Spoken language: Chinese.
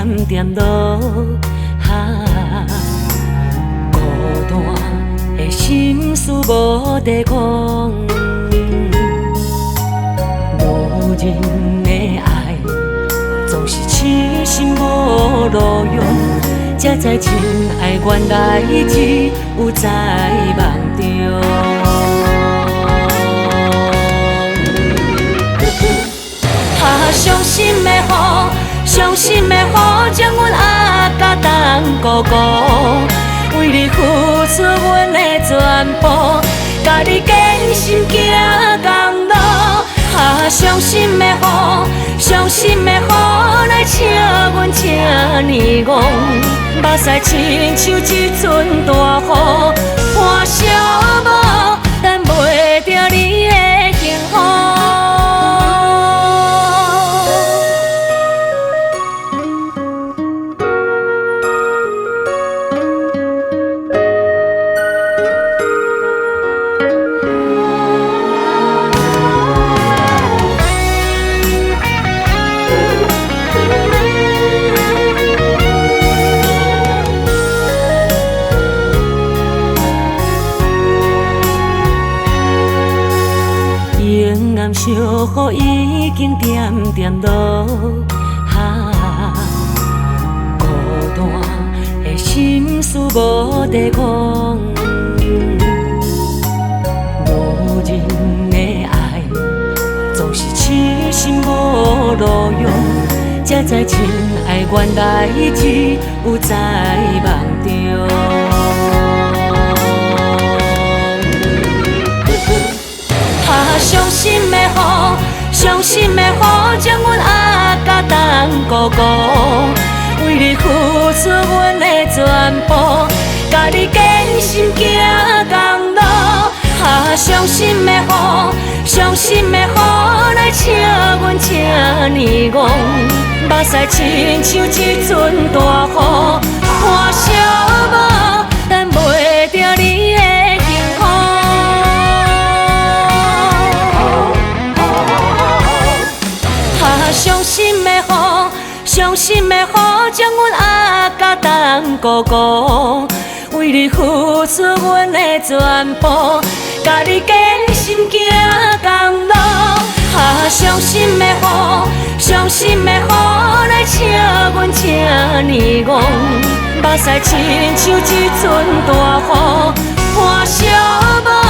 点点落下，孤单的心事无地讲。无人的爱，总是痴心无路用。才知真爱原来只有在梦中。伤心的雨，伤心的雨，将阮压甲当孤孤。为你付出阮的全部，甲你坚心行公路。伤心的雨，伤心的雨，来请阮请你戆。目屎亲像一阵大雨，半烧无，等袂着你的幸福。阴暗小雨已经点点落下，孤单的心事无地讲。无人的爱，总是痴心无路用。才知真爱原来只有在梦中。伤心的雨，伤心的雨，将阮压甲当孤孤。为你付出阮的全部，甲你坚心行公路。伤心的雨，伤心的雨，来请阮请你戆。目屎亲像一阵大雨，半烧无，等袂着你的幸福。伤心的雨，伤心的雨，将阮压甲当孤孤。为你付出阮的全部，甲你坚心行公路。伤心的雨，伤心的雨，来请阮请你戆。目屎亲像一阵大雨，半烧无。